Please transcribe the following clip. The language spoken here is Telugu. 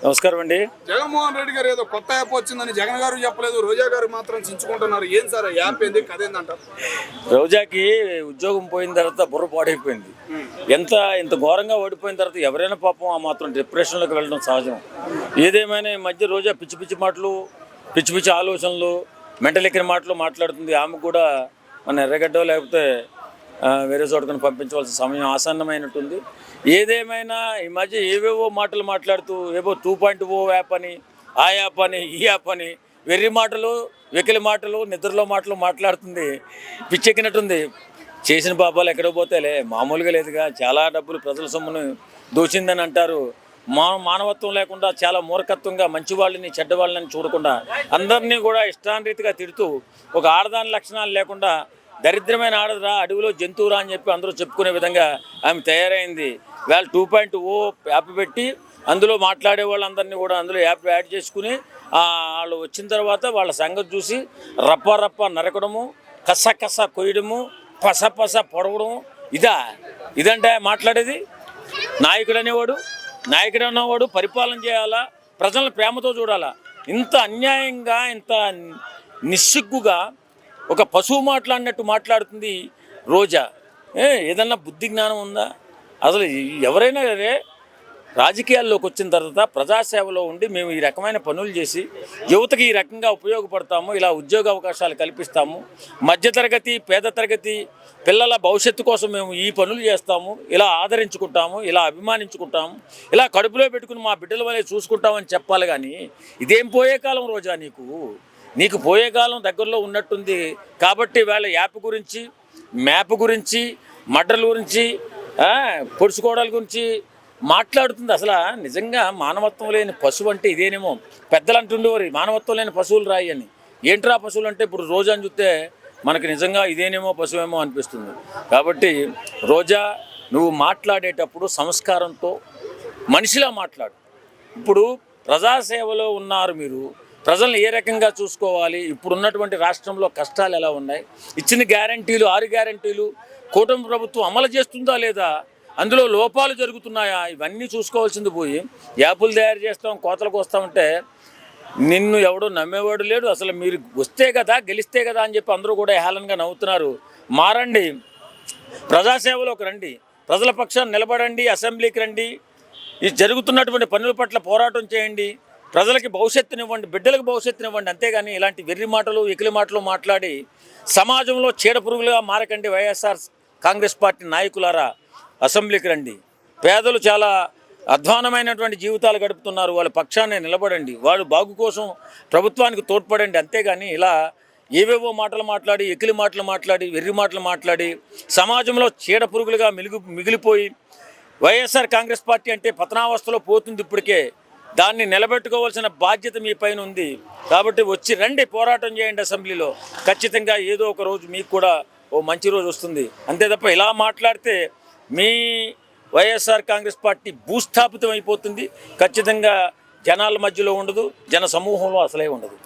నమస్కారం అండి. జగన్మోహన్ రెడ్డి గారు ఏదో కొత్త యాప్ వచ్చిందని జగన్ గారు చెప్పలేదు, రోజా గారు మాత్రం చించుకుంటున్నారు. ఏం సార్ యాప్ ఏంది, కథ ఏందంటారు? రోజాకి ఉద్యోగం పోయిన తర్వాత బుర్ర పాడైపోయింది. ఇంత ఘోరంగా ఓడిపోయిన తర్వాత ఎవరైనా పాపం ఆ మాత్రం డిప్రెషన్లోకి వెళ్ళడం సహజం. ఏదేమైనా ఈ మధ్య రోజా పిచ్చి పిచ్చి మాటలు, పిచ్చి పిచ్చి ఆలోచనలు, మెంటల్ ఎక్కిన మాటలు మాట్లాడుతుంది. ఆమె కూడా మన ఎర్రగడ్డ లేకపోతే వేరే చోటుకొని పంపించవలసిన సమయం ఆసన్నమైనట్టుంది. ఏదేమైనా ఈ మధ్య ఏవేవో మాటలు మాట్లాడుతూ ఏవో 2.0 యాప్ అని, ఆ యాప్ అని, ఈ యాప్ అని వెర్రి మాటలు, వెకిలి మాటలు, నిద్రలో మాటలు మాట్లాడుతుంది. పిచ్చెక్కినట్టుంది. చేసిన పాపాలు ఎక్కడికి పోతేలే, మామూలుగా లేదుగా. చాలా డబ్బులు ప్రజల సొమ్మును దోచిందని అంటారు. మానవత్వం లేకుండా చాలా మూర్ఖత్వంగా మంచివాళ్ళని చెడ్డవాళ్ళని చూడకుండా అందరినీ కూడా ఇష్టాన్రీతిగా తిడుతూ ఒక ఆడదాని లక్షణాలు లేకుండా దరిద్రమైన ఆడదురా, అడవిలో జంతువురా అని చెప్పి అందరూ చెప్పుకునే విధంగా ఆమె తయారైంది. వాళ్ళు 2.0 యాప్ పెట్టి అందులో మాట్లాడే వాళ్ళందరినీ కూడా అందులో యాప్ యాడ్ చేసుకుని వాళ్ళు వచ్చిన తర్వాత వాళ్ళ సంగతి చూసి రప్ప రప్ప నరకడము, కస కస కొయ్యడము, పస పస పొడవడం. ఇదంటే మాట్లాడేది? నాయకుడు అనేవాడు పరిపాలన చేయాలా, ప్రజలను ప్రేమతో చూడాలా. ఇంత అన్యాయంగా, ఇంత నిస్సిగ్గుగా ఒక పశువు మాట్లాడినట్టు మాట్లాడుతుంది రోజా. ఏదన్నా బుద్ధి జ్ఞానం ఉందా? అసలు ఎవరైనా సరే రాజకీయాల్లోకి వచ్చిన తర్వాత ప్రజాసేవలో ఉండి మేము ఈ రకమైన పనులు చేసి యువతకి ఈ రకంగా ఉపయోగపడతాము, ఇలా ఉద్యోగ అవకాశాలు కల్పిస్తాము, మధ్యతరగతి పేద తరగతి పిల్లల భవిష్యత్తు కోసం మేము ఈ పనులు చేస్తాము, ఇలా ఆదరించుకుంటాము, ఇలా అభిమానించుకుంటాము, ఇలా కడుపులో పెట్టుకుని మా బిడ్డల వల్లే చూసుకుంటామని చెప్పాలి. కానీ ఇదేం పోయే కాలం రోజా? నీకు పోయే కాలం దగ్గరలో ఉన్నట్టుంది. కాబట్టి వాళ్ళ యాప్ గురించి, మ్యాప్ గురించి, మడ్రల గురించి, పొడుచుకోవడాల గురించి మాట్లాడుతుంది. అసలు నిజంగా మానవత్వం లేని పశువు అంటే ఇదేనేమో. పెద్దలు అంటుండేవారు మానవత్వం లేని పశువులు రాయి అని. ఏంట్రా పశువులు అంటే ఇప్పుడు రోజాని చూస్తే మనకు నిజంగా ఇదేనేమో పశువేమో అనిపిస్తుంది. కాబట్టి రోజా, నువ్వు మాట్లాడేటప్పుడు సంస్కారంతో మనిషిలా మాట్లాడు. ఇప్పుడు ప్రజాసేవలో ఉన్నారు మీరు, ప్రజలను ఏ రకంగా చూసుకోవాలి, ఇప్పుడున్నటువంటి రాష్ట్రంలో కష్టాలు ఎలా ఉన్నాయి, ఇచ్చిన గ్యారంటీలు 6 గ్యారంటీలు కూటమి ప్రభుత్వం అమలు చేస్తుందా లేదా, అందులో లోపాలు జరుగుతున్నాయా, ఇవన్నీ చూసుకోవాల్సింది పోయి యాపులు తయారు చేస్తాం, కోతలకు వస్తామంటే నిన్ను ఎవడో నమ్మేవాడు లేడు. అసలు మీరు వస్తే కదా, గెలిస్తే కదా అని చెప్పి అందరూ కూడా హేళనగా నవ్వుతున్నారు. మారండి, ప్రజాసేవలోకి రండి, ప్రజల పక్షాన్ని నిలబడండి, అసెంబ్లీకి రండి, ఈ జరుగుతున్నటువంటి పనుల పట్ల పోరాటం చేయండి, ప్రజలకి భవిష్యత్తునివ్వండి, బిడ్డలకు భవిష్యత్తునివ్వండి. అంతేగాని ఇలాంటి వెర్రి మాటలు, ఎకిలి మాటలు మాట్లాడి సమాజంలో చీడపురుగులుగా మారకండి. వైఎస్ఆర్ కాంగ్రెస్ పార్టీ నాయకులారా, అసెంబ్లీకి రండి. పేదలు చాలా అధ్వానమైనటువంటి జీవితాలు గడుపుతున్నారు, వాళ్ళ పక్షాన్ని నిలబడండి, వాళ్ళ బాగు కోసం ప్రభుత్వానికి తోడ్పడండి. అంతేగాని ఇలా ఏవేవో మాటలు మాట్లాడి, ఎకిలి మాటలు మాట్లాడి, వెర్రి మాటలు మాట్లాడి సమాజంలో చీడపురుగులుగా మిగిలిపోయి వైఎస్ఆర్ కాంగ్రెస్ పార్టీ అంటే పతనావస్థలో పోతుంది. ఇప్పటికే దాన్ని నిలబెట్టుకోవాల్సిన బాధ్యత మీ పైన ఉంది. కాబట్టి వచ్చి రండి, పోరాటం చేయండి అసెంబ్లీలో. ఖచ్చితంగా ఏదో ఒక రోజు మీకు కూడా ఓ మంచి రోజు వస్తుంది. అంతే తప్ప ఇలా మాట్లాడితే మీ వైఎస్ఆర్ కాంగ్రెస్ పార్టీ భూస్థాపితం అయిపోతుంది. ఖచ్చితంగా జనాల మధ్యలో ఉండదు, జన సమూహంలో అసలే ఉండదు.